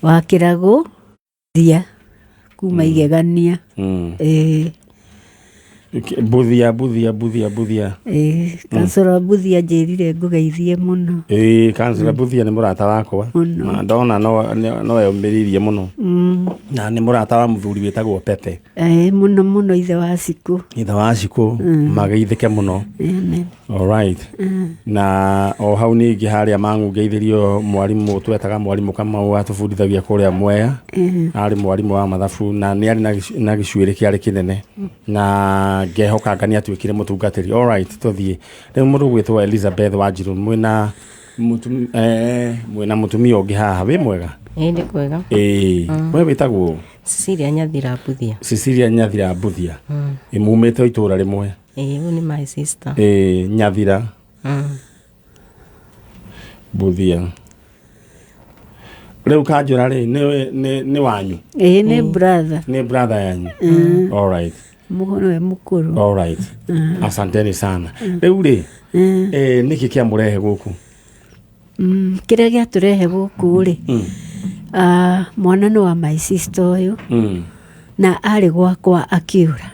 wa kĩrago thia kuma igegania Buthia. Kansoro Buthia njĩrire ngũgeithie mũno. Kansoro Buthia nĩ mũrata wakwa. Na ndona no eũmĩrĩirie mũno. Na nĩ mũrata wa mũthuri wĩtagwo Pepe. Mũno ithe wa Cikũ. Ithe wa Cikũ mageithĩke mũno. Amen. All right. Na o hau ningĩ harĩa mang'ungeithĩrio mwarimũ twetaga mwarimũ Kamau atũbundithagia kũrĩa Mwea. Arĩ mwarimũ wa mathabu na nĩ arĩ na gĩcuĩrĩ kĩarĩ kĩnene. Na ngehoka ngani atuĩkire mũtungatĩri. All right, tũthiĩ. Rĩu mũndũ gwĩtwo Elizabeth Wanjirũ mwĩna mũtumia ũngĩ haha wĩ mwega? Nĩ kwega. We wĩtagwo? Cecilia Nyathira Buthia. Cecilia Nyathira Buthia. Mumĩte itũra rĩmwe? Ũyũ nĩ my sister. Nyathira Buthia. Rĩu kanjũra rĩ nĩ wanyu? Nĩ brother. Nĩ brother yanyu. All right. Mũhoro mũkũrũ. All right. Asanteni sana. Rĩu rĩ nĩkĩ kĩamũrehe gũkũ? Kĩrĩa gĩatũrehe gũkũ rĩ mwana nĩ wa my sister ũyũ na arĩ gwakwa akĩũra.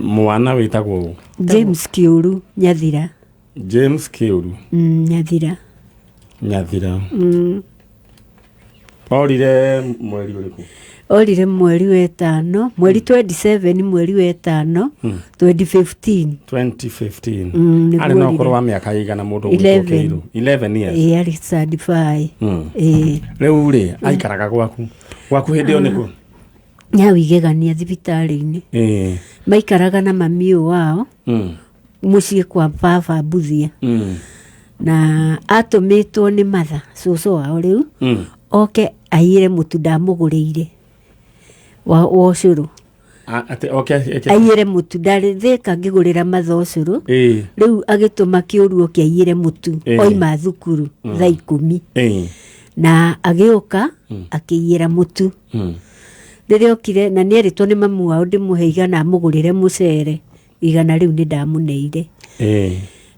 Mwana wĩtagwo James Kĩũru Nyathira. James Kĩũru Nyathira. Orire mweri ũrĩkũ? Orire mweri wetano, mweri 27 mweri wetano 2015. 2015. Arĩ na ũkũrũ wa mĩaka ĩigana mũndũ gwĩtwo Kĩũru? 11 years. Arĩ certified. Rĩu rĩ aikaraga gwaku hĩndĩ ĩyo nĩkũ? Nyau igegania thibitarĩ-inĩ. Maikaraga na mami wao mũciĩ kwa baba Buthia. Na atũmĩtwo nĩ matha cũcũ wao rĩu oke aiyĩre mũtu ndamũgũrĩire wa ũcũrũ. Aiyĩre mũtu ndarĩ thĩka ngĩgũrĩra matha ũcũrũ. Rĩu agĩtũma Kĩũru oke aiyĩre mũtu oima thukuru thaa 10 na agĩũka akĩiyĩra mũtu. Rĩrĩa okire na nĩ erĩtwo nĩ mamu wao ndĩmũhe igana amũgũrĩre mũcere, igana rĩu nĩ ndamũneire.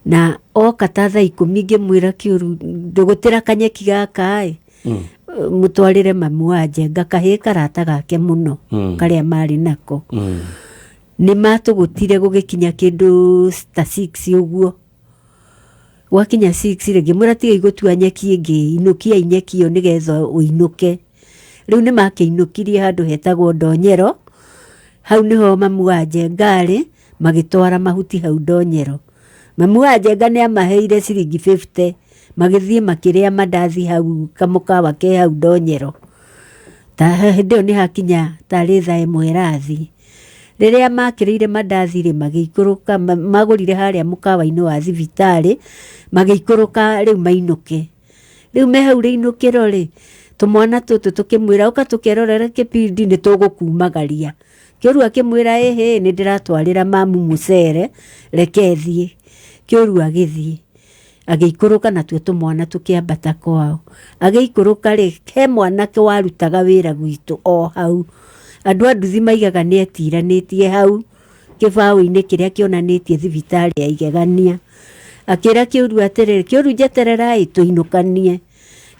Na oka ta thaa 10 ngĩmwĩra Kĩũru ndũgũtĩra kanyeki gaka mũtwarĩre mamu wa Njenga kahĩĩ karata gake mũno karĩa marĩ nako. Nĩ matũgũtire gũgĩkinya kĩndũ ta 6 ũguo. Gwakinya 6 rĩngĩ mwĩra tiga igũtua nyeki ĩngĩ inũkia nyeki ĩyo nĩgetha ũinũke. Rĩu nĩ makĩinũkirie handũ hetagwo Ndonyero. Hau nĩho mamu wa Njenga arĩ magĩtwara mahuti hau Ndonyero. Mamu wa Njenga nĩ amaheire ciringi 50 magĩthiĩ makĩrĩa mandathi hau kamũkawa ke hau Ndonyero. Ta hĩndĩ ĩyo nĩ hakinya tarĩ thaa 1 rathi. Rĩrĩa makĩrĩire mandathi rĩ magĩikũrũka magũrire harĩa mũkawa-inĩ wa thibitarĩ magĩikũrũka rĩu mainũke. Rĩu me hau rĩinũkĩro rĩ tũmwana tũtũ tũkĩmwĩra ũka tũkerorere kĩbindi nĩ tũgũkumagaria. Kĩũru akĩmwĩra nĩ ndĩratwarĩra mamu mũcere reke thiĩ. Kĩũru agĩthiĩ agĩikũrũka natuo tũmwana tũkĩambata kwao. Agĩikũrũka rĩ he mwanake warutaga wĩra gwitũ o hau. Andũ a nduthi maigaga nĩ etiranĩtie hau kĩbaũ-inĩ kĩrĩa kĩonanĩtie thibitarĩ ya igegania. Akĩra Kĩũru atĩrĩrĩ Kĩũru njetererai tũinũkanie.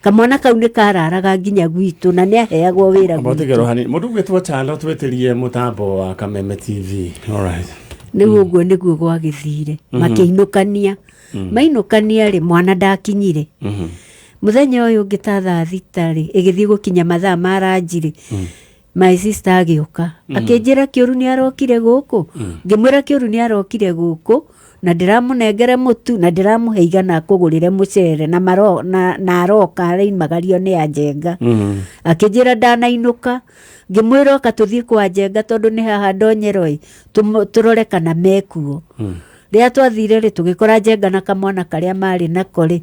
Kamwana kau nĩ kararaga nginya gwitũ na nĩ aheagwo wĩra gwitũ. Mũndũ gwĩtwo Chalo twetĩrie mũtambo wa Kameme TV. All right. Nĩguo ũguo nĩguo gwagĩthire makĩinũkania. Mainũkania rĩ mwana ndakinyire. Mũthenya ũyũ ũngĩ ta thaa 6 rĩ ĩgĩthiĩ gũkinya mathaa ma ranji rĩ my sister agĩũka akĩnjĩra Kĩũru nĩ arokire gũkũ. Ngĩmwĩra Kĩũru nĩ arokire gũkũ na ndĩramũnengere mũtu na ndĩramũhe igana kũgũrĩre mũcere na aroka araimagario nĩ a Njenga. Akĩnjĩra ndanainũka. Ngĩmwĩra oka tũthiĩ kwa Njenga tondũ nĩ haha Ndonyero tũrore kana mekuo. Rĩrĩa twathire rĩ tũgĩkora Njenga na kamwana karĩa marĩ nako rĩ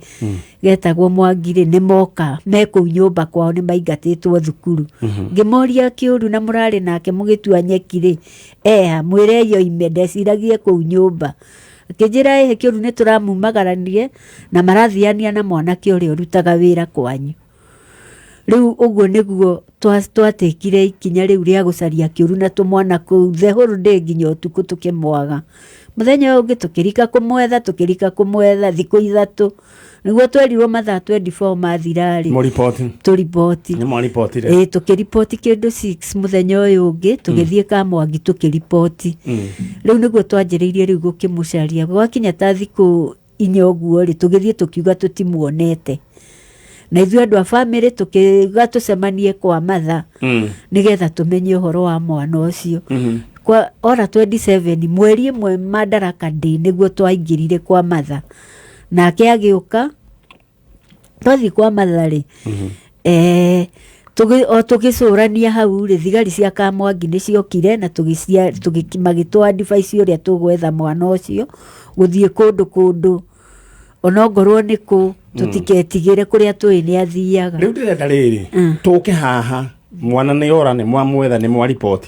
getagwo Mwangirĩ nĩ moka me kũu nyũmba kwao nĩ maingatĩtwo thukuru. Ngĩmoria Kĩũru na mũrarĩ nake mũgĩtua nyeki rĩ mwĩre yoime ndeciragie kũu nyũmba. Akĩnjĩra Kĩũru nĩ tũramumagaranie na marathiania na mwanake ũrĩa ũrutaga wĩra kwanyu. Rĩu ũguo nĩguo twatĩkire ikinya rĩu rĩa gũcaria Kĩũru na tũmwana kũu the whole day nginya ũtukũ tũkĩmwaga. Mũthenya ũngĩ tũkĩrika kũmwetha thikũ 3 niguo twerirwo mathaa 24 mathirari mo report to report ni mo report re tukiripoti kindu 6 muthenya uyu ungi tugithie Kamwangi tukiripoti riu niguo twanjiriirie riu gukimucaria gwakinya ta thiku inyoguo ri tugithie tukiuga tutimuonete na ithuĩ andũ a family tukiuga tucemanie kwa matha nigetha tumenye uhoro wa mwana ũcio kwa ora 27 mweri ĩmwe Madaraka Day niguo twaingirire kwa matha nake agiuka twathi kwa matha ri tugicurania hau ri thigari cia Kamwangi niciokire na magitwa advice uria tugwetha mwana ũcio guthie kundu onongorwo niku tutiketigire kuria twi ni athiaga riu ndirenda riri tuke haha mwana ni ora ni mwamwetha ni mwa report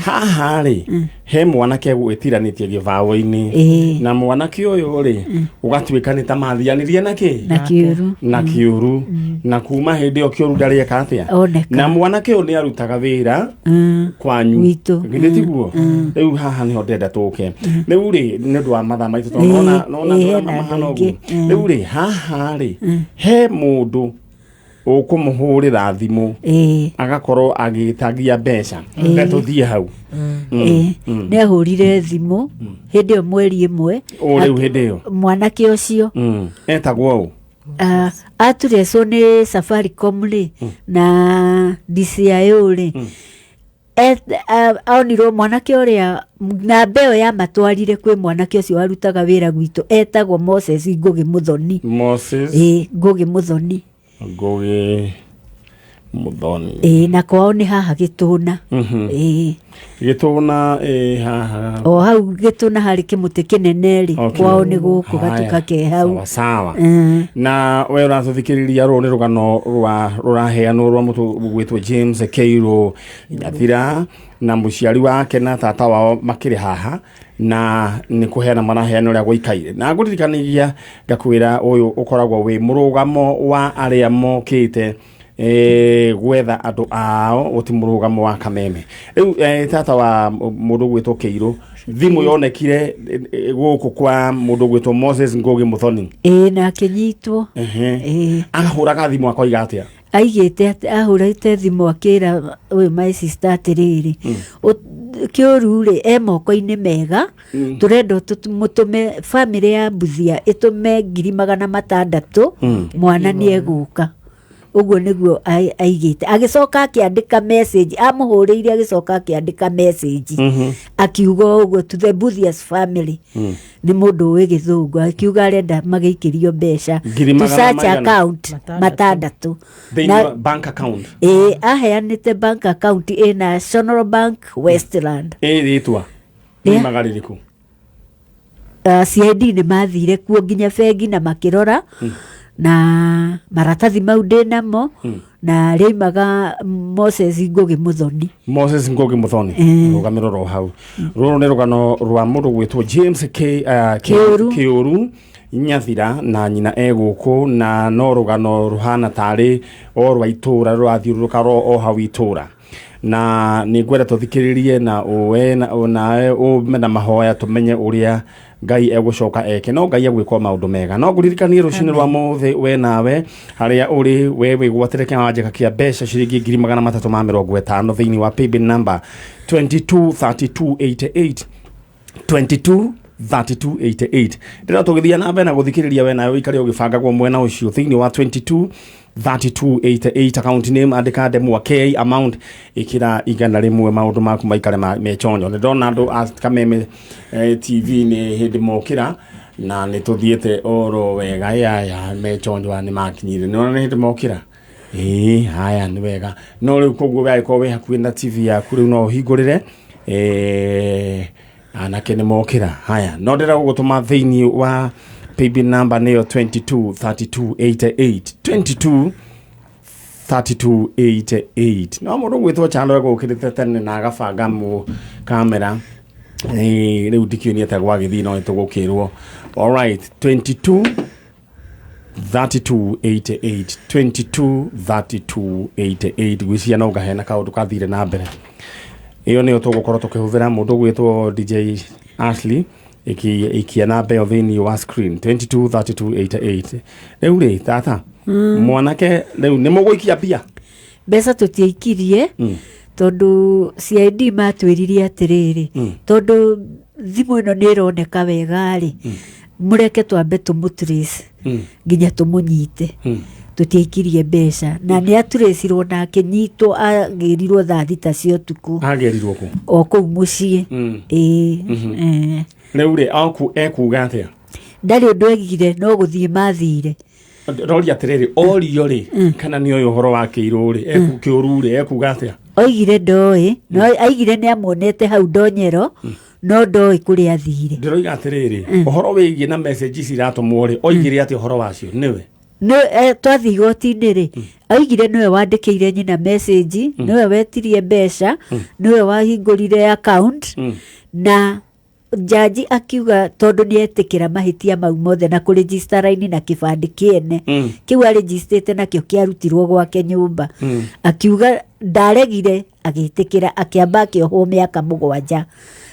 haha ri he mwanake gwĩtiranitie gĩbaũ-inĩ na mwanake ũyũ ri ũgatuĩka nĩ ta mathianirie na kĩũru na kuma hĩndĩ ĩyo kĩũru ndarĩeka atĩa na mwanake ũyũ nĩ arutaga wĩra kwanyu githĩ tiguo rĩu haha nĩho ndĩrenda tũke rĩu ri nĩ ũndũ wa mathaa maitũ tondũ nona mahana ũguo rĩu ri haha ri he mũndũ ukumuhurira thimu agakorwo agitagia mbeca ngatũthie hau ne ahurire thimu hindi yo mweri imwe riu hindi yo mwanake ucio etagwo aturecwo ni Safaricom ri na DCIO ri aonirwo mwanake uria na mbeo ya matwarire kwi mwanake ucio warutaga wira gwitũ etagwo Moses Ngugi Muthoni Ngugi Muthoni Muthoni na kwao ni haha Gituna Gituna haha o hau Gituna hari kimuti kinene ri kwao ni guku gatuka ke hau sawa na we urathikiriria ru ni rugano ruraheanwo rwa mutu gwitwo James Keiro Nyathira na muciari wake na tata wao makiri haha na ni kuheana maraheana uria gũikaire na ngũririkanagia ngakwĩra ũyũ ũkoragwo wĩ mũrũgamo wa arĩa mokĩte gwetha andũ ao ũti mũrũgamo wa kameme rĩu tata wa mũndũ gwĩtwo Keiro thimũ yonekire gũkũ kwa mũndũ gwĩtwo Moses Ngugi Muthoni na akinyitwo ahũraga thimũ akoiga atĩa aigĩte ahũrĩte thimũ akĩra we my sister atirĩrĩ kĩũru rĩ moko-inĩ mega turenda tumutume family ya Buthia itume 600,000 mwana ni egũka uguo niguo aigĩte agicoka akiandika message amuhũrĩire agicoka akiandika message akiuga uguo to the Buthia's family ni mundu wĩ gĩthũngũ akiuga arenda magĩikĩrio mbeca to search account 600 na bank account aheanĩte bank account National Bank Westland ritwa ni magaririku CID ni mathire kuo nginya bengi na makirora na maratathi mau ndinamo na rimaga Moses Ngugi Muthoni rugamiro ro hau ruru ni rugano rwa mundu gwitwo James Keuru Nyathira na nyina egũkũ na no rugano ruhana tari o rwa itura rwathiũrũrũka o hau itura na ni ngwenda tuthikiririe na we na mena mahoya tumenye uria Ngai egũcoka eke no Ngai egwĩka maũndũ mega no ngũririkanie rũcinĩ rwa mũthĩ we nawe harĩa ũrĩ we wĩgwatĩre kĩwanjĩka kĩa mbeca ciringi 350 thĩinĩ wa paybill number 223288 223288 ndĩra tũgĩthia na mbere na gũthikĩrĩria we nawe ũikare ũgĩbangagwo mwena ũcio thĩinĩ wa 223288 account name andĩka Mwanake amount ikira igana rĩmwe maũndũ maku maikare mechonyo nĩ ndona andũ Kameme TV nĩ hĩndĩ mokĩra na nĩ tũthiĩte oro wega ya mechonyo nĩ makinyire nĩ ona hĩndĩ mokĩra haya nĩ wega no rĩu koguo we agĩkorwo wĩ hakuhĩ na TV yaku rĩu no ũhingũrĩre anake nĩ mokĩra haya no ndĩra gũgũtũma thĩinĩ wa paybill number nĩyo 223288 223288 no mũndũ gwĩtwo Chalo gũkĩrĩte tene na agabanga kamera rĩu ndikĩonie ta gwagĩthiĩ no nĩtũgũkĩrwo all right 223288 gwĩcia no ngahena kaũndũ kathire na mbere iyo nĩyo tũgũkorwo tũkĩhũthĩra mũndũ gwĩtwo DJ Ashley ikiana mbeo thini wa screen 223288 rĩu rĩ tata mwanake rĩu nĩ mũgũikia mbia mbeca tũtiaikirie tondu CID matwĩrire atĩrĩrĩ tondu thimũ ĩno nĩ ĩroneka wega rĩ mũreke twambe tũmũtrace nginya tũmũnyite tũtiaikirie mbeca na nĩ atracirwo na akĩnyitwo agĩrirwo thaa thita cia ũtukũ agĩrirwo kũ o kũu mũciĩ rĩu rĩ ekuga atĩa ndarĩ ũndũ egire no gũthiĩ mathire rori atĩrĩrĩ orio rĩ kana nĩ ũyũ ũhoro wa kĩirũ rĩ kĩũru rĩ ekuga atĩa oigire ndoĩ no aigire nĩ amuonete hau ndonyero no ndoĩ kũrĩa athire ndĩroiga atĩrĩrĩ ũhoro wĩgiĩ na message ciratũmwo rĩ oigire atĩ ũhoro wacio nĩwe twathiĩ igoti-inĩ rĩ oigire nĩwe wandĩkĩire nyina message nĩwe wetirie mbeca nĩwe wahingũrire account na jaji akiuga tondu ni etikira mahitia mau mothe na kuregister raini na kibandi kiene kiu aregistrate nakio kiarutirwo gwake nyumba akiuga ndaregire agitikira akiamba akiohwo miaka 7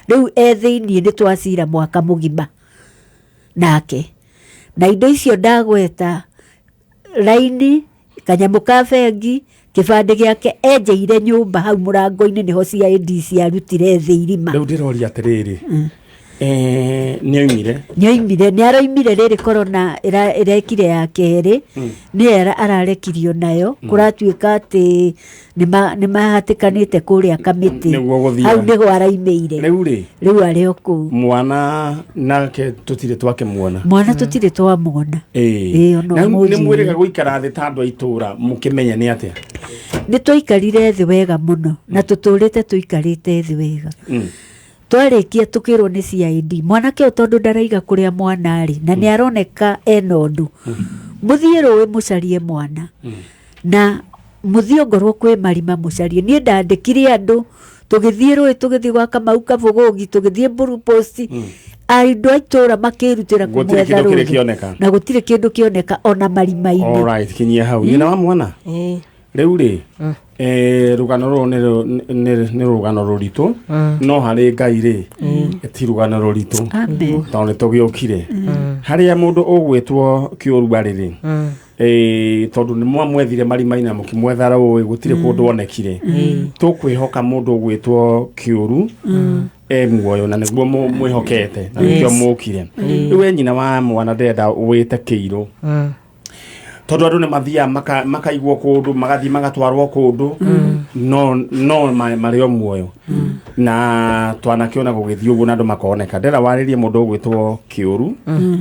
riu ethiini ni twacira mwaka mugima nake na indo icio ndagweta raini kanyamu ka bengi kibandi giake enjeire nyumba hau murango-ini niho CID ciarutire thirima riu ndiroria atiriri nĩoimire nĩaroimire rĩrĩ korona ĩrekire ya kerĩ nĩ ararekirio nayo kũratuĩka atĩ nĩmahatĩkanĩte kũrĩa kamĩtĩ hau nĩho araimĩire rĩu arĩ o kũu mwana nake tũtirĩ twakĩmuona mwana tũtirĩ twamwona nĩ mwĩrĩga gũikara thĩ ta andũ a itũũra mũkĩmenya nĩ atĩa nĩ twaikarire thĩ wega mũno na tũtũrĩte tũikarĩte thĩ wega twarĩkia tukirwo ni CID mwanake tondu ndaraiga kuria mwana ari na ni aroneka ena undu muthie rũĩ mucarie mwana na muthie ngorwo kwi marima mucarie ni ndandikire andu tugithie rũĩ tugithie gwa Kamau Kabogogi tugithie Buru Post aindo aitora makirutira kumwetha rũĩ na gutire kindu kioneka ona marima-ini alright kinyia hau nyina wa mwana rĩu rĩ rugano rũrũ nĩ rugano rũritũ no harĩ Ngai rĩ ti rugano rũritũ tondũ nĩ tũgĩũkire harĩa mũndũ ũgwĩtwo kĩũru arĩ rĩ tondũ nĩ mwamwethire marima-inĩ na mũkĩmwetha rũĩ gũtirĩ kũndũ onekire tũkwĩhoka mũndũ ũgwĩtwo kĩũru muoyo na nĩguo mwĩhokete na nĩkĩo mũkire rĩu nyina wa mwana ndenda wĩte kĩirũ tondu andu ni mathia makaigwo kundu magathi magatwarwo kundu no mario muoyo na twanakiona gugithii uguo na andu makoneka ndera waririe mundu ugwitwo kiuru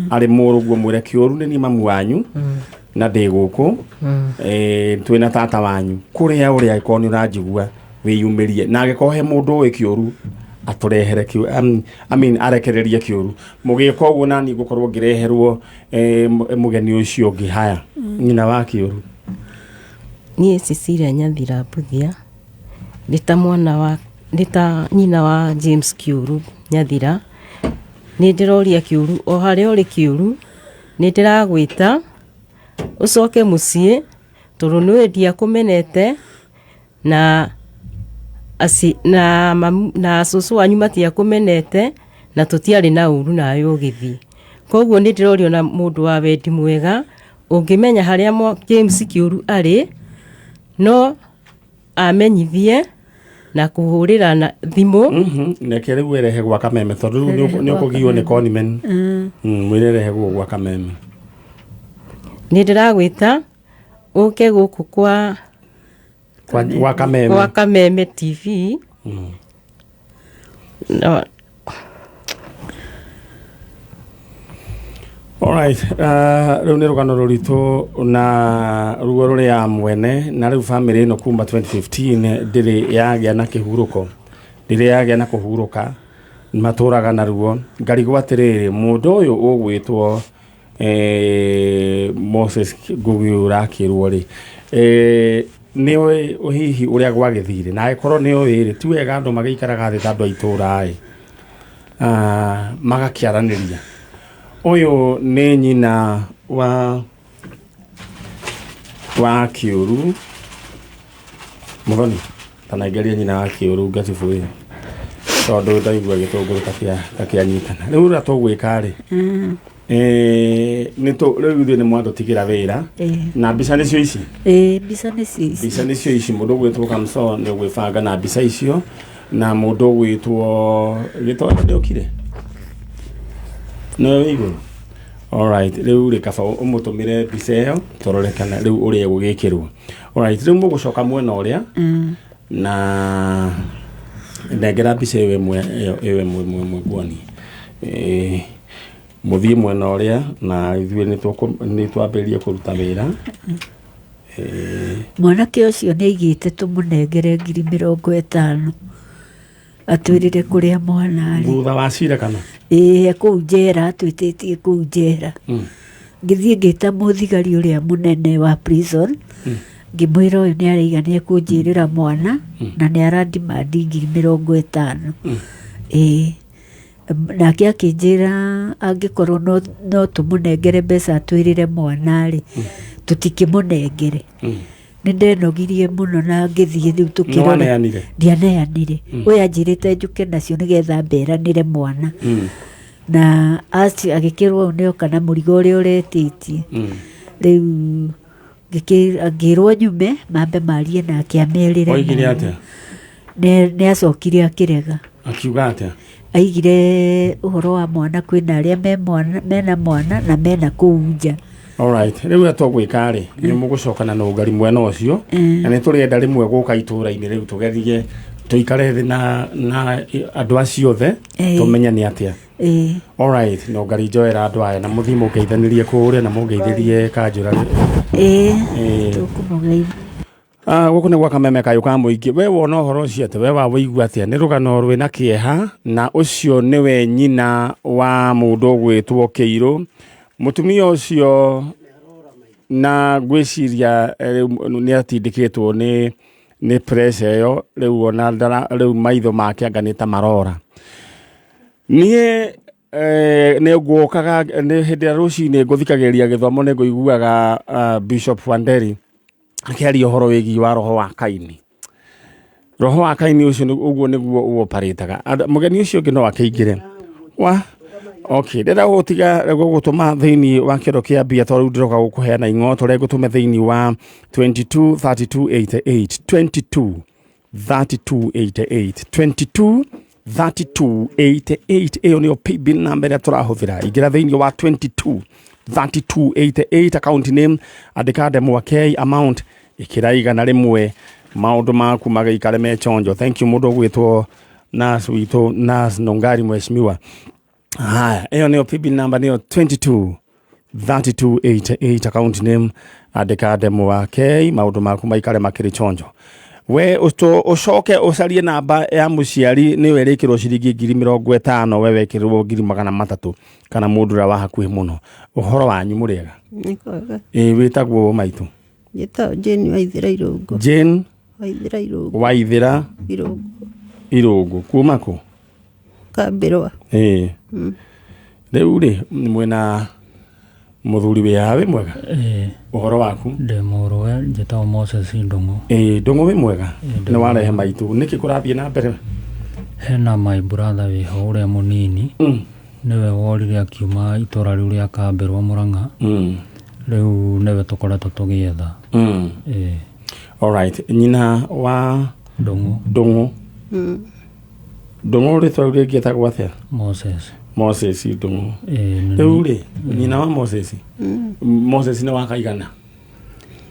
ari muruguo mwire kiuru ni mamu wanyu na ndi guku twina tata wanyu kuria uria ikoni uranjigua wiyumirie na agikohe mundu wi kiuru aturehere kiu arekereria kiuru mugiko uguo nani gukorwo ngireherwo mugeni ucio ngi haya nyina wa kiuru ni Cecilia Nyathira Mbuthia ndita nyina wa James Kiuru Nyathira ni ndiroria kiuru o haria uri kiuru ni ndiragwita ucoke mucie tondu ni wendia kumenete na na susu wanyu matia kumenete na tutiari na uru na ayo githi koguo ni ndirorio na mundu wa wendi mwega ungimenya haria James Kiuru ari no amenyithie na kuhurira na thimu neke riu erehe gwa kameme tondu ni ukugio ni conmen mwirerehe gwa kameme ni ndiragwita uke guku kwa Kameme TV no. Alright, riu ni rugano ruritu na rugo ruri ya mwene na riu family ino kuma 2015 ndiri yagia na kihuruko ndiri yagia na kuhuruka maturaga na ruo ngarigwa atiriri mundu uyu ugwitwo Moses Gugiura kirwo ri ni hihi uria gwagithire na ikorwo ni wiri ti wega andu magikaraga thi tandu aitura magakiaraniria uyu ni nyina wa Kiuru muthoni kana ngeria nyina wa Kiuru ngatibu tondu ndaigua gitunguru takianyitana riu ura tugwika ri riu ni mwatutigira wira na mbica nicio ici mbica nicio ici mundu gwitwo Kamso ni gwibanga na mbica icio na mundu gwitwo gitwara ndiokire no iguru. Alright, riu rikaba umutumire mbica iyo torore kana riu uria gugikirwo. Alright, riu mugucoka mwena uria na ndegera mbica iyo iwe mwe kwani muthie mwena uria na ithuĩ nĩ twambĩrĩrie kũruta wĩra. Mwanake ũcio nĩ aigĩte tũmũnengere 50,000 atwĩrire kũrĩa mwana arĩ thutha wa cira kana kũu njera atwĩtĩtie kũu njera. Ngĩthiĩ ngĩta mũthigari ũrĩa mũnene wa prison ngĩmwĩra ũyũ nĩ areigania kũnjĩrĩra mwana na nĩ arandimandi 50,000. Nake akĩnjĩra angĩkorwo no tũmũnengere mbeca atwĩrĩre mwana rĩ tũtikĩmũnengere. Nĩ ndenogirie mũno na ngĩthiĩ rĩu tũkĩrora ndianeanire. Ũyũ anjĩrĩte njũke nacio nĩgetha mberanĩre mwana na agĩkĩrwo nĩoka na mũrigo ũrĩa ũretĩtie. Rĩu ngĩrwo nyume mambe marie nake amerĩre. Oigire atĩa? Nĩ acokire akĩrega. Akiuga atĩa? Aigire ũhoro wa mwana kwĩna arĩa mena mwana na mena kũu nja. Alright, riu atogwika ri ni mugucokana na ugari mwena ucio na ni turienda rimwe guka itũra-inĩ riu tugerie tuikare thi na andu acio othe tumenya ni atia. Alright, no ngari njoera andu aya na muthii mugeithanirie kuria na mugeithirie kanjura. Tukumugeithia guku nä gwa kameme kayå ka må ingä we wona å horo å cio atä we wa wĩigua atä nä rå gano rwä na kä eha na å cio nä we nyina wa må ndå å gwä two Kĩirũ. Mũtumia å cio na ngwĩciria nĩ atindĩkĩtwo nĩ pressure ĩyo rĩu ona rĩu maitho make anga nĩ ta marora. Niĩ nĩ ngũkaga hĩndĩ ĩrĩa rũcinĩ ngũthikagĩrĩria gĩthomo nĩ ngũiguaga Bishop Wanderi akĩaria ũhoro wĩgiĩ wa roho wa Kaini. Roho wa Kaini ũcio ũguo nĩguo ũoparĩtaga. Mũgeni ũcio ũngĩ no akĩingĩre okay ndĩrenda gũtiga gũgũtũma thĩinĩ wa kĩoro kĩa mbia tondũ ndĩroka gũkũheana ing'oto rĩa gũtũme thĩinĩ wa 22 32 88 ĩyo nĩyo paybill number ĩrĩa tũrahũthĩra. Ingĩra thĩinĩ wa 22 32 account name andĩka Mwanake amount ĩkĩra igana rĩmwe maũndũ maku magĩikare me chonjo. Thank you mũndũ ũgwĩtwo Nas witũ Nas Nongari mheshimiwa. Haya, hiyo niyo paybill number niyo 22 32 account name andĩka Mwanake maũndũ maku maikare makĩrĩ chonjo. We ucoke ucarie namba ya muciari ni werikirwo ciringi 50,000 we wekirwo 300,000 kana mundu ra wa hakuhi muno. Uhoro wanyu muriega? Nikoga. Witagwo maitu? Gita Jane Waithira Irungu. Jane Waithira Irungu. Waithira Irungu. Irungu. Kuma ku? Kambirwa. Riu ri mwena muthuri we yawe mwega? Uhoro waku? Ndemorowe njĩtagwo Moses Ndung'u. Ndung'u we mwega? Nĩ warehe maitu niki kũrathiĩ na mbere? Hena my brother wĩho ũrĩa mũnini nĩwe worire akiuma itũra rĩu rĩa Kambĩrwa Mũrang'a. Rĩu nĩwe tũkoretwo tũgĩetha. Alright, nyina wa Ndung'u. Ndung'u rĩtwa rĩu rĩngĩtagwo atĩa? Moses Ndung'u. Rĩu rĩ nyina wa Moses nĩ wa kaigana?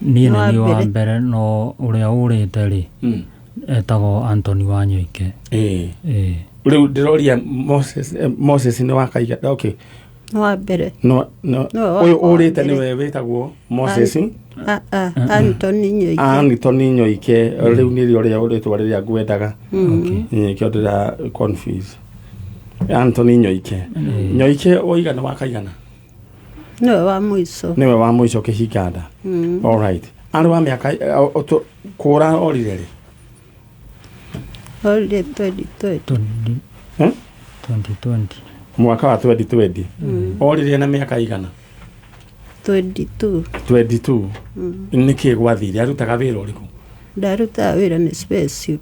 Niĩ nĩ wa mbere no ũrĩa ũrĩte rĩ etagwo Anthony wa Nyoike. Rĩu ndĩroria Moses nĩ wa kaigana? Okay. No wa mbere. Ũyũ ũrĩte nĩwe wĩtagwo Moses? Anthony Nyoike. Anthony Nyoike. Rĩu nĩ rĩo ũrĩtwa rĩrĩa ngwendaga. Kĩo ndĩra confuse. Anthony Nyoike. Nyoike oigana wa kaigana? Niwe wa mũico. Niwe wa mũico kĩhinganda. All right. Arĩ wa mĩaka kũũra orire rĩ? Orire 2020. 2020. Mwaka wa 2020. Orire na mĩaka igana? 22. Nĩkĩ gwathire? Arutaga wĩra ũrĩkũ? Ndarutaga wĩra nĩ special.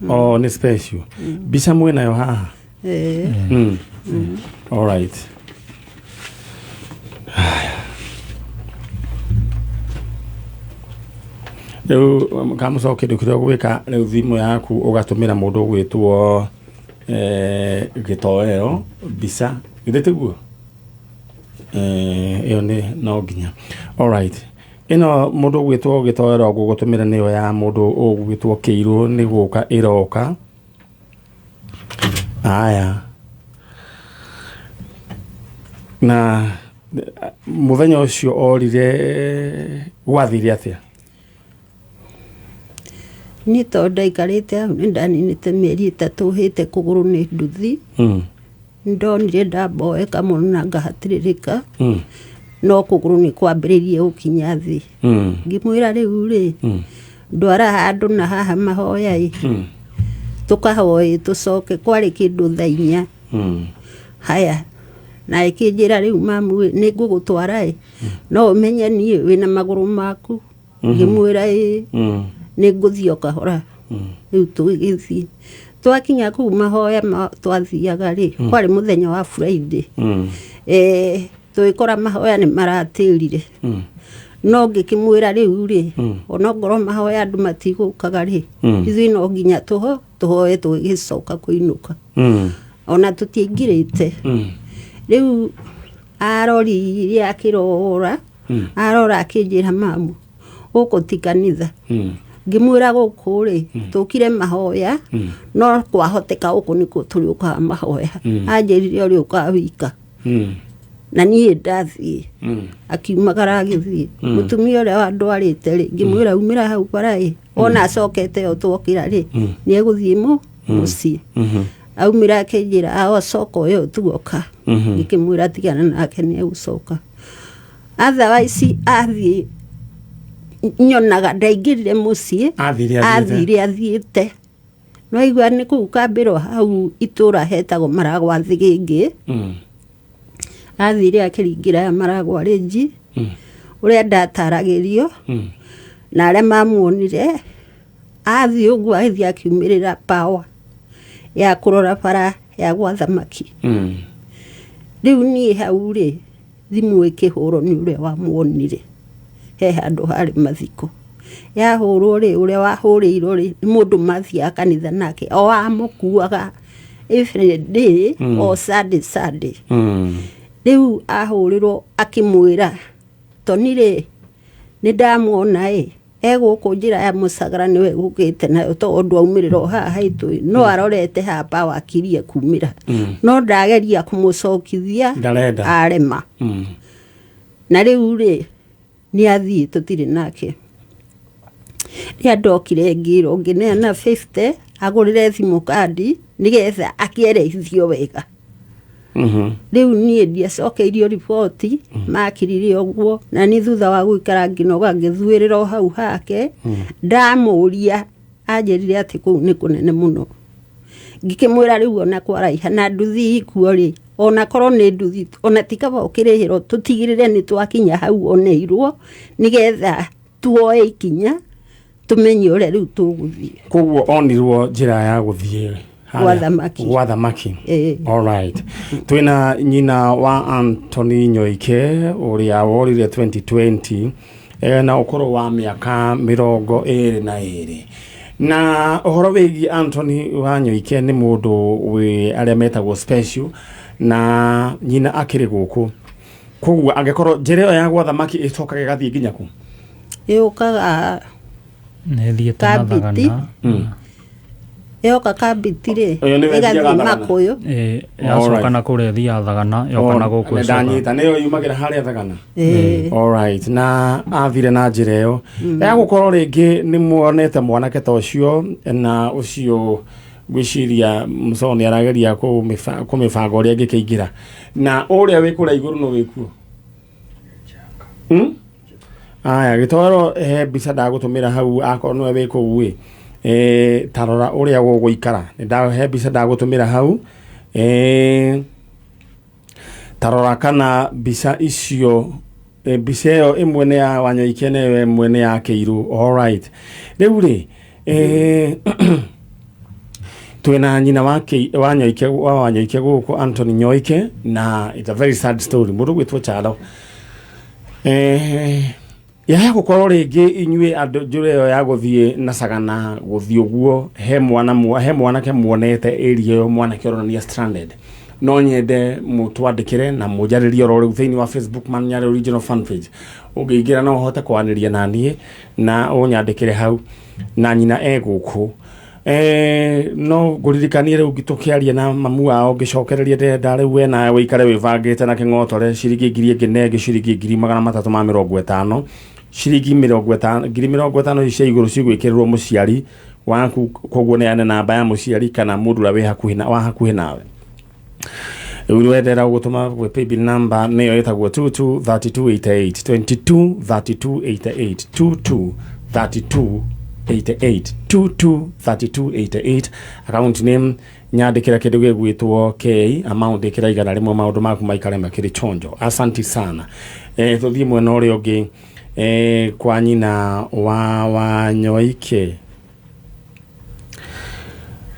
Oh, ni special. Mbica mwĩnayo haha. All right. Rĩu kamucoke kĩndũ kĩrĩa ũgwĩka rĩu thimũ yaku ũgatũmĩra mũndũ ũgwĩtwo gĩtoero mbica githĩte guo ĩyo nĩ no nginya. All right. Ĩno mũndũ ũgwĩtwo gĩtoero gũgũtũmĩra nĩyo ya mũndũ ũgwĩtwo Kĩirũ nĩ gũka ĩroka. Aya. Na mũthenya ũcio orire gwathire atĩa? Niĩ tondũ ndaikarĩte hau nĩ ndaninĩte mĩeri 3 hĩte kũgũrũ nĩ nduthi. Ndonire ndamboeka mũno na ngahatĩrĩrĩka. No kũgũrũ nĩ kwambĩrĩirie gũkinya thĩ. Ngĩmwĩra rĩu rĩ ndwara handũ na haha mahoya tũkahoe tũcoke kwarĩ kĩndũ thaa 4. Haya na ĩkĩnjĩra rĩu mamu nĩ ngũgũtwara no ũmenye niĩ wĩna magũrũ maku. Ngĩmwĩra nĩ ngũthiĩ kahora. Rĩu tũgĩthiĩ twakinya kũu mahoya twathiaga rĩ kwarĩ mũthenya wa Friday. Tũgĩkora mahoya nĩ maratĩrire. No ngĩkĩmwĩra rĩu rĩ ona ngorwo mahoya andũ matigũkaga rĩ ithuĩ no nginya tũhoe tũgĩcoka kũinũka. Ona tũtiaingĩrĩte. Rĩu arorire akĩrora arora akĩnjĩra mamu gũkũ ti kanitha. Ngĩmwĩra gũkũ rĩ tũkire mahoya no kwahoteka gũkũ nĩkuo tũrĩũkaga mahoya. Anjĩrire ũrĩa ũkaga wika. Na niĩ ndathiĩ akiumagara agĩthiĩ. Mũtumia ũrĩa wandwarĩte rĩ ngĩmwĩra umĩra hau bara ona acokete o twokĩra rĩ nĩ egũthiĩ mũciĩ. Aumĩra akĩnjĩra acoka ũyũ tuoka. Ngĩkĩmwĩra tigana nake nĩ egũcoka. Otherwise athiĩ nyonaga ndaingĩrire mũciĩ athire athiĩte. No igua nĩ kũu kambĩrwo hau itũra hetagwo Maragwa Thĩgĩngĩ. Athire akĩringĩra Maragwa Rĩnji ũrĩa ndataragĩrio na arĩa mamuonire. Athiĩ ũguo agĩthiĩ akiumĩrĩra power ya kũrora bara ya gwa thamaki. Rĩu niĩ hau rĩ thimũ ĩkĩhũrwo nĩ ũrĩa wamuonire he handũ harĩ mathiko. Yahũrwo rĩ ũrĩa wahũrĩirwo rĩ nĩ mũndũ mathiaga kanitha nake o amũkuaga every day o Sunday. Rĩu ahũrĩrwo akĩmwĩra Toni rĩ nĩ ndamuona egũkũ njĩra ya Mũcagara nĩwe gũkĩte nayo tondũ aumĩrĩra haha haitũ no arorete hapa wakirie kumĩra. No ndageria kũmũcokithia arema. Na rĩu rĩ nĩ athiĩ tũtirĩ nake. Rĩrĩa ndokire ngĩrwo ngĩneana 50 agũrĩre thimũ kandi nĩgetha akĩerethio wega. Rĩu niĩ ndiacokeirio riboti makirire ũguo na ni thutha wa gũikara ngĩnoga ngĩthuĩrĩra hau hake. Ndamũria anjĩrire atĩ kũu nĩ kũnene mũno. Ngĩkĩmwĩra rĩu ona kwaraiha na nduthi ikuo rĩ ona korwo nĩ nduthi ona tikaba ũkĩrĩhĩrwo tũtigĩrĩre nĩ twakinya hau oneirwo nĩgetha tuoe ikinya tumenye ũrĩa rĩu tũgũthiĩ. Koguo onirwo njĩra ya gũthiĩ gwa thamaki. All right. Twĩna nyina wa Anthony Nyoike ũrĩa worire 2020 na ũkũrũ wa mĩaka 22. Na ũhoro wĩgiĩ Anthony wa Nyoike nĩ mũndũ wĩ arĩa metagwo special na nyina akĩrĩ gũkũ. Koguo angĩkorwo njĩra ĩyo ya gwa thamaki ĩcokaga ĩgathiĩ nginya kũ? Yũkaga Nethiĩte Mathagana. Yoka Kabitire ĩgathiĩ Makũyũ. Yacoka na kũrĩa thia Thagana yoka na gũkũ. Ndanyita nĩyo yumagĩra harĩa Thagana. All right. Na athire na njĩra ĩyo. Ya gũkorwo rĩngĩ nĩ muonete mwanake ta ũcio na ũcio gwĩciria Mũconi arageria kũmĩbanga ũrĩa angĩkĩingĩra. Na ũrĩa wĩ kũrĩa igũrũ no wĩkuo. Aya gĩtoro mbica ndagũtũmĩra hau akorwo nĩwe wĩ kũu tarora ũrĩa gũgũikara ndahe mbica ndagũtũmĩra hau tarora kana mbica icio mbica ĩyo ĩmwe nĩ ya Wanyoike na ĩmwe nĩ ya Kĩirũ. All right. Rĩu rĩ twina nyina wa Nyoike guku Anthony Nyoike, na it's a very sad story. Mundu gwitwo Chalo ya gukorwo ringi inyue andu njure yo ya guthie na sagana guthie uguo he mwanake muonete area yo mwanake oronania stranded, no nyende mutwandikire na mujaririe ro riu thiini wa Facebook Manyare original fan page. Ungiingira no hote kwaniria na nie na unyandikire hau na nyina guku. No nguririkanie riu ngitukiaria na mamu wao ngicokereria ndenda riu we na wikare wivangite na kingotore ciringi ngiri ingine ciringi 350, ciringi 50 cia iguru cigwikirwo muciari waku, koguo ne namba ya muciari kana mundu ura wi hakuhi nawe. Urwendera gutuma gwe paybill number neyo etagwo 223288 223288 account name nyandikira kindu gigwitwo K amount ikira igana rimwe maundu maku maikare makiri chonjo. Asante sana. Tuthie mwena uri ungi kwa nyina wa Nyoike.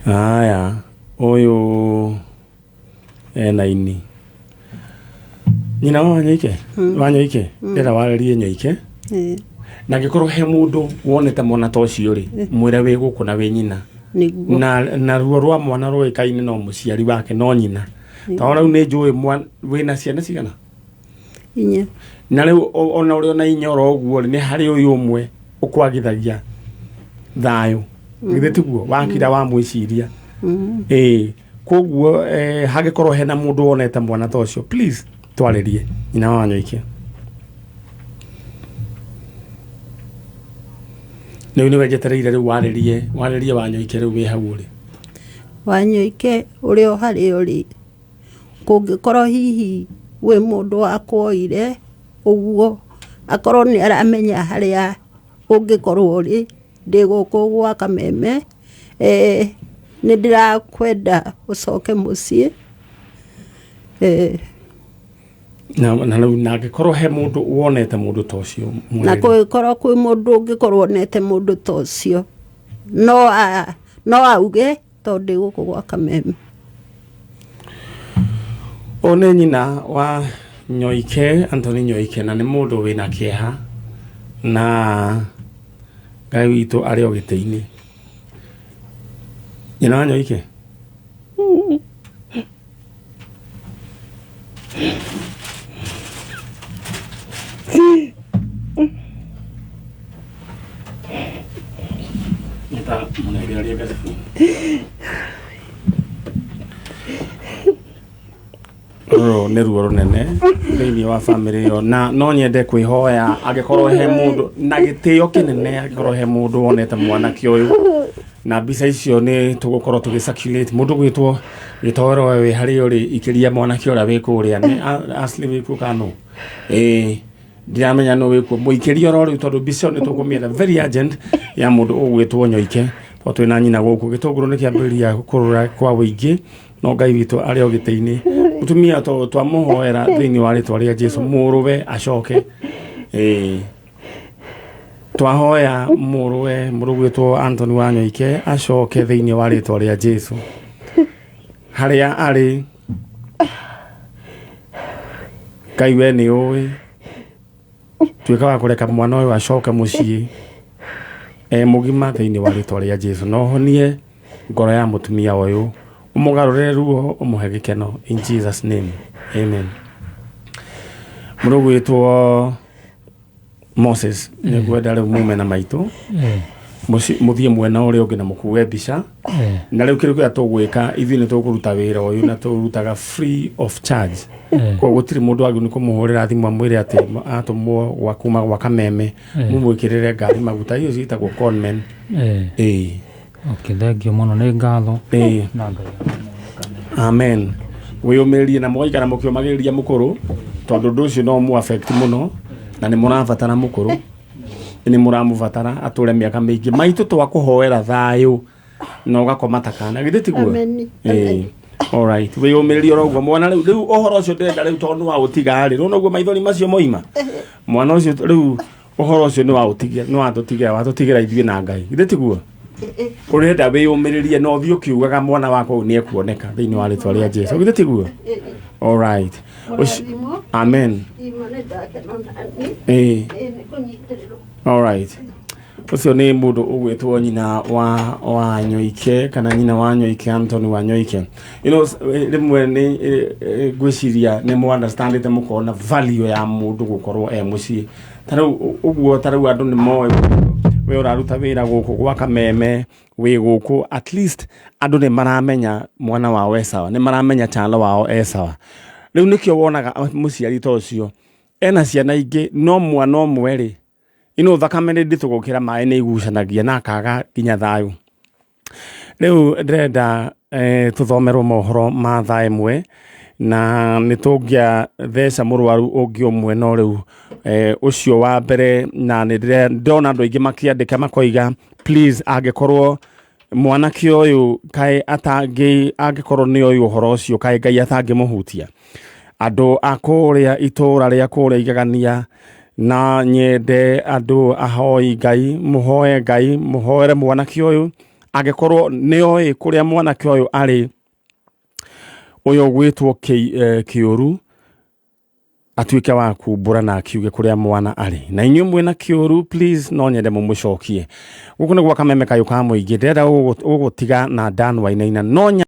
Aya uyu naini nyina wa Nyoike ndera warerie Nyoike na gikorwo he mundu wonete mwana to cio ri mwire wi guku na wi nyina na ruo rwa mwana rwikaine no muciari wake no nyina taona ni njui wina ciana cigana inya na riu ona uri ona inyoro oguo ni hari uyu umwe ukwagithagia thayo githitiguo wakira wa mwiciria koguo hagikorwo hena mundu wonete mwana to cio please twaririe nyina wa Nyoike. Ni wejetereire riu waririe wa Nyoike riu wi hau ri wa Nyoike uri o hari uri kungikorwo hihi we mundu akwoire uguo akorwo ni aramenya haria ungikorwo uri ndi guku gwa Kameme ni ndirakwenda ucoke mucii na gikorwo he mundu wonete mundu to cio na gikorwo kwi mundu ungikorwo wonete mundu to cio no auge tondu guku gwa Kameme. One nyina wa Nyoike Anthony Nyoike na ni mundu wina kieha na Ngai witu ari o gitiini. Nyina wa Nyoike ne ruo runene thiini wa family yo na no nyende kwihoya agikorwo he mundu na gitio kinene agikorwo he mundu wonete mwanake uyu na bisa icio ni tugukorwo tugisacculate mundu gwitwo gitoro we hari uri ikiria mwanake ura wi kuria ni asli wi kukano ndiramenya no wi ku muikiria ro ri tondu bisa ni tukumiera very urgent ya mundu ugwitwo Nyoike to twina nyina guku gitunguru ni kiambiria kurura kwa wingi no Ngai witu ari o gitiini mutumia to twamuhoera thiini wa ritwa ria Jesu muruwe acoke twahoya muruwe gwitwo Anthony wa Nyoike acoke thiini wa ritwa ria Jesu haria ari Ngai we ni uwi twika wa kureka mwana uyu acoke mucii mugima thiini wa ritwa ria Jesu no honie ngoro ya mutumia uyu umugarurire ruo umuhe gikeno in Jesus name amen. Murugu witwo Moses ni gwenda riu mume na maitu muthie mwena uri ungi na mukuwe mbica na riu kiru kia tugwika ithi ni tukuruta wira uyu na turutaga free of charge ko gutiri mundu agi ni kumuhurira thimu amwire ati atumwo gwa kuma gwa Kameme mumwikirire ngari maguta iyo citagwo conmen Okay, thengio muno ni ngatho na Ngai. Amen. Wiyumirie na mugaikara mukiumagiriria mukuru tondu ndu ucio no mu affect muno na ni murabatara mukuru ni muramubatara ature miaka mingi maitu twakuhoera thayu no gakoma takana githitiguo. All right. Wiyumirie roguo mwana riu ohoro ucio ndenda riu tondu wa utiga ri no guo maithori macio moima mwana ucio riu ohoro ucio ni wa utigia no atutigira watutigera ithuĩ na Ngai githitiguo. urenda wiyumiririe no thio kiugaga mwana wako ni ekuoneka thiini wa ritwa ria Jesu githe tiguo all right amen all right ucio ni mundu ugwitwo nyina wa Nyoike kana nyina wa Nyoike Anthony wa Nyoike rimwe ni gwiciria ni mu understand te mukona value ya mundu gukorwo mucii tarau andu ni moe we uraruta wira guku gwa Kameme wi guku at least andu ni maramenya mwana wao esawa ni maramenya chalo wao esawa riu nikio wonaga muciari to cio ena ciana ingi no mwana omwe ri thakame ni nditugukira mai ni igucanagia na akaga kinya thayu riu ndrenda tuthomerwo mohoro ma thaa imwe na nitungia theca murwaru ungi umwe no riu ucio wa mbere na ndona andu aingi makiandika makoiga please angikorwo mwanake uyu kai atangi angikorwo ni uyu uhoro ucio kai Ngai atangi muhutia andu akuria itura ria kuria igagania na nyende andu ahoi Ngai muhoere mwanake uyu angikorwo ni oi kuria mwanake uyu ari uyo gwitwo kiuru atuike wa kumbura na akiuge kuria mwana ari na inyu mwina kiuru please no nyende mumucokie guku ni gwa Kameme kayo ka muingi ndenda ugutiga na Dan Wainaina no